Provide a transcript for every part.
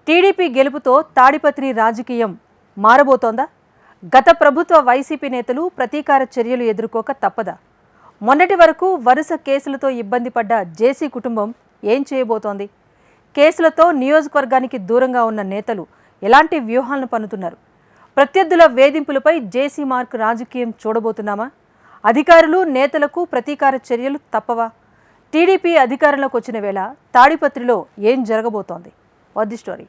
TDP గెలుపుతో Tadipatri రాజకీయం మారబోతోందా? గత ప్రభుత్వ వైసీపీ నేతలు ప్రతీకార చర్యలు ఎదుర్కోక తప్పదా? మొన్నటి వరకు వరుస కేసులతో ఇబ్బంది పడ్డ జేసీ కుటుంబం ఏం చేయబోతోంది? కేసులతో నియోజకవర్గానికి దూరంగా ఉన్న నేతలు ఎలాంటి వ్యూహాలను పన్నుతున్నారు? ప్రత్యర్థుల వేధింపులపై జేసీ మార్క్ రాజకీయం చూడబోతున్నామా? అధికారులు నేతలకు ప్రతీకార చర్యలు తప్పవా? టీడీపీ అధికారంలోకి వచ్చిన వేళ తాడిపత్రిలో ఏం జరగబోతోంది? What the story?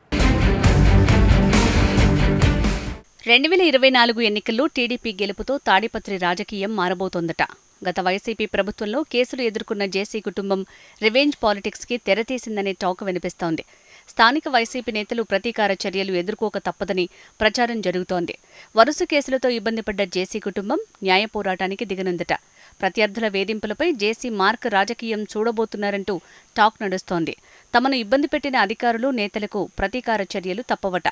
2024 ఎన్నికల్లో టీడీపీ గెలుపుతో తాడిపత్రి రాజకీయం మారబోతోందట. గత వైసీపీ ప్రభుత్వంలో కేసులు ఎదుర్కొన్న జేసీ కుటుంబం రివెంజ్ పాలిటిక్స్కి తెరతీసిందనే టాక్ వినిపిస్తోంది. స్థానిక వైసీపీ నేతలు ప్రతీకార చర్యలు ఎదుర్కోక తప్పదని ప్రచారం జరుగుతోంది. వరుస కేసులతో ఇబ్బంది పడ్డ జేసీ కుటుంబం న్యాయ పోరాటానికి దిగనుందట. ప్రత్యర్థుల వేధింపులపై జేసీ మార్క్ రాజకీయం చూడబోతున్నారంటూ టాక్ నడుస్తోంది. తమను ఇబ్బంది పెట్టిన అధికారులు నేతలకు ప్రతీకార చర్యలు తప్పవట.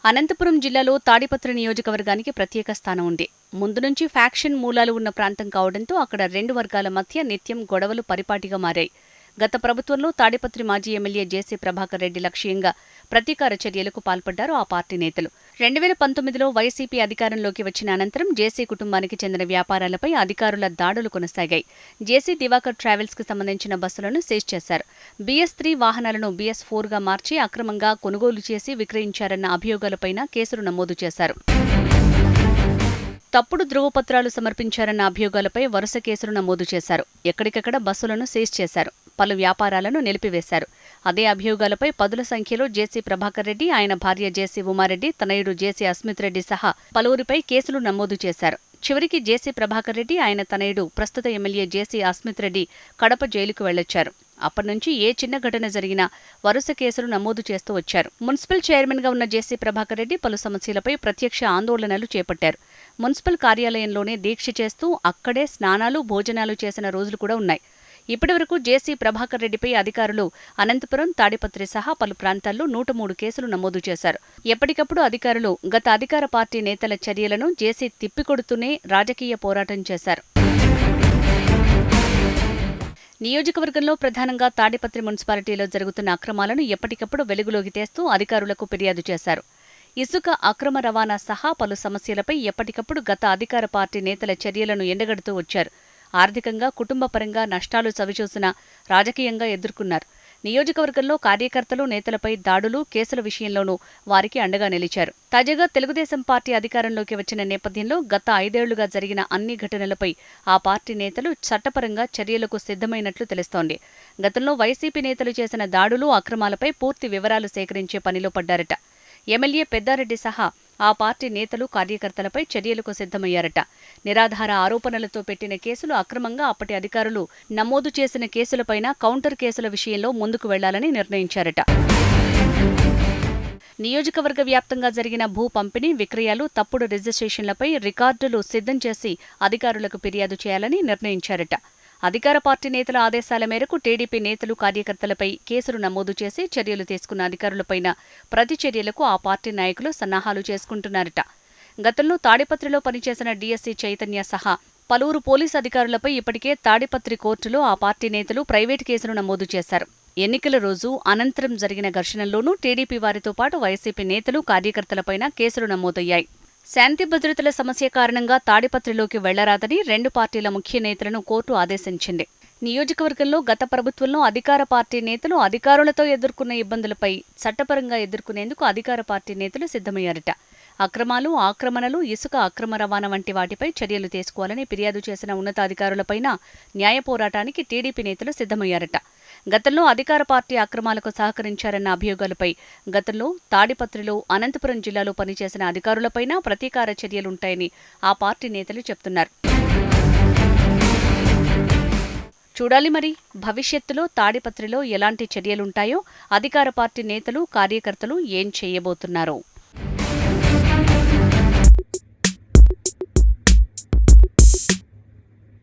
అనంతపురం జిల్లాలో తాడిపత్రి నియోజకవర్గానికి ప్రత్యేక స్థానం ఉంది. ముందు నుంచి ఫ్యాక్షన్ మూలాలు ఉన్న ప్రాంతం కావడంతో అక్కడ రెండు వర్గాల మధ్య నిత్యం గొడవలు పరిపాటిగా మారాయి. గత ప్రభుత్వంలో తాడిపత్రి మాజీ ఎమ్మెల్యే జేసీ ప్రభాకర్ రెడ్డి లక్ష్యంగా ప్రతీకార చర్యలకు పాల్పడ్డారు ఆ పార్టీ నేతలు. 2019లో వైసీపీ అధికారంలోకి వచ్చిన అనంతరం జేసీ కుటుంబానికి చెందిన వ్యాపారాలపై అధికారుల దాడులు కొనసాగాయి. జేసీ దివాకర్ ట్రావెల్స్ కు సంబంధించిన బస్సులను సీజ్ చేశారు. BS3 వాహనాలను BS4గా మార్చి అక్రమంగా కొనుగోలు చేసి విక్రయించారన్న అభియోగాలపైన కేసులు నమోదు చేశారు. తప్పుడు ధృవపత్రాలు సమర్పించారన్న అభియోగాలపై వరుస కేసులు నమోదు చేశారు. ఎక్కడికక్కడ బస్సులను సీజ్ చేశారు. పలు వ్యాపారాలను నిలిపివేశారు. అదే అభియోగాలపై పదుల సంఖ్యలో జేసీ ప్రభాకర్ రెడ్డి, ఆయన భార్య జేసీ ఉమారెడ్డి, తనయుడు జేసీ అస్మిత్ రెడ్డి సహా పలువురిపై కేసులు నమోదు చేశారు. చివరికి జేసీ ప్రభాకర్ రెడ్డి, ఆయన తనయుడు ప్రస్తుత ఎమ్మెల్యే జేసీ అస్మిత్ రెడ్డి కడప జైలుకు వెళ్లొచ్చారు. అప్పటినుంచి ఏ చిన్న ఘటన జరిగినా వరుస కేసులు నమోదు చేస్తూ వచ్చారు. మున్సిపల్ చైర్మన్గా ఉన్న జేసీ ప్రభాకర్ రెడ్డి పలు సమస్యలపై ప్రత్యక్ష ఆందోళనలు చేపట్టారు. మున్సిపల్ కార్యాలయంలోనే దీక్ష చేస్తూ అక్కడే స్నానాలు, భోజనాలు చేసిన రోజులు కూడా ఉన్నాయి. ఇప్పటివరకు జేసీ ప్రభాకర్ రెడ్డిపై అధికారులు అనంతపురం, తాడిపత్రి సహా పలు ప్రాంతాల్లో 103 కేసులు నమోదు చేశారు. ఎప్పటికప్పుడు అధికారులు గత అధికార పార్టీ నేతల చర్యలను జేసీ తిప్పికొడుతూనే రాజకీయ పోరాటం చేశారు. నియోజకవర్గంలో ప్రధానంగా తాడిపత్రి మున్సిపాలిటీలో జరుగుతున్న అక్రమాలను ఎప్పటికప్పుడు వెలుగులోకి తెస్తూ అధికారులకు ఫిర్యాదు చేశారు. ఇసుక అక్రమ రవాణా సహా పలు సమస్యలపై ఎప్పటికప్పుడు గత అధికార పార్టీ నేతల చర్యలను ఎండగడుతూ వచ్చారు. ఆర్థికంగా, కుటుంబపరంగా నష్టాలు చవిచూసిన రాజకీయంగా ఎదుర్కొన్నారు. నియోజకవర్గంలో కార్యకర్తలు, నేతలపై దాడులు, కేసుల విషయంలోనూ వారికి అండగా నిలిచారు. తాజాగా తెలుగుదేశం పార్టీ అధికారంలోకి వచ్చిన నేపథ్యంలో గత 5 ఏళ్లుగా జరిగిన అన్ని ఘటనలపై ఆ పార్టీ నేతలు చట్టపరంగా చర్యలకు సిద్ధమైనట్లు తెలుస్తోంది. గతంలో వైసీపీ నేతలు చేసిన దాడులు, అక్రమాలపై పూర్తి వివరాలు సేకరించే పనిలో పడ్డారట. ఎమ్మెల్యే పెద్దారెడ్డి సహా ఆ పార్టీ నేతలు, కార్యకర్తలపై చర్యలకు సిద్ధమయ్యారట. నిరాధార ఆరోపణలతో పెట్టిన కేసులు, అక్రమంగా అప్పటి అధికారులు నమోదు చేసిన కేసులపైన కౌంటర్ కేసుల విషయంలో ముందుకు వెళ్లాలని నిర్ణయించారట. నియోజకవర్గ వ్యాప్తంగా జరిగిన భూ పంపిణీ, విక్రయాలు, తప్పుడు రిజిస్ట్రేషన్లపై రికార్డులు సిద్ధం చేసి అధికారులకు ఫిర్యాదు చేయాలని నిర్ణయించారట. అధికార పార్టీ నేతల ఆదేశాల మేరకు టీడీపీ నేతలు, కార్యకర్తలపై కేసులు నమోదు చేసి చర్యలు తీసుకున్న అధికారులపైన ప్రతి చర్యలకు ఆ పార్టీ నాయకులు సన్నాహాలు చేసుకుంటున్నారట. గతంలో తాడిపత్రిలో పనిచేసిన డీఎస్సీ చైతన్య సహా పలువురు పోలీసు అధికారులపై ఇప్పటికే తాడిపత్రి కోర్టులో ఆ పార్టీ నేతలు ప్రైవేటు కేసులు నమోదు చేశారు. ఎన్నికల రోజు అనంతరం జరిగిన ఘర్షణల్లోనూ టీడీపీ వారితో పాటు వైసీపీ నేతలు, కార్యకర్తలపైన కేసులు నమోదయ్యాయి. శాంతి భద్రతల సమస్య కారణంగా తాడిపత్రిలోకి వెళ్లరాదని 2 పార్టీల ముఖ్య నేతలను కోర్టు ఆదేశించింది. నియోజకవర్గంలో గత ప్రభుత్వంలో అధికార పార్టీ నేతలు అధికారులతో ఎదుర్కొన్న ఇబ్బందులపై చట్టపరంగా ఎదుర్కొనేందుకు అధికార పార్టీ నేతలు సిద్ధమయ్యారట. అక్రమాలు, ఆక్రమణలు, ఇసుక అక్రమ రవాణా వంటి వాటిపై చర్యలు తీసుకోవాలని ఫిర్యాదు చేసిన ఉన్నతాధికారులపైన న్యాయ పోరాటానికి టీడీపీ నేతలు సిద్ధమయ్యారట. గతంలో అధికార పార్టీ అక్రమాలకు సహకరించారన్న అభియోగాలపై గతంలో తాడిపత్రిలో, అనంతపురం జిల్లాలో పనిచేసిన అధికారులపైన ప్రతీకార చర్యలుంటాయని ఆ పార్టీ నేతలు చెప్తున్నారు. చూడాలి మరి భవిష్యత్తులో తాడిపత్రిలో ఎలాంటి చర్యలుంటాయో, అధికార పార్టీ నేతలు, కార్యకర్తలు ఏం చేయబోతున్నారో.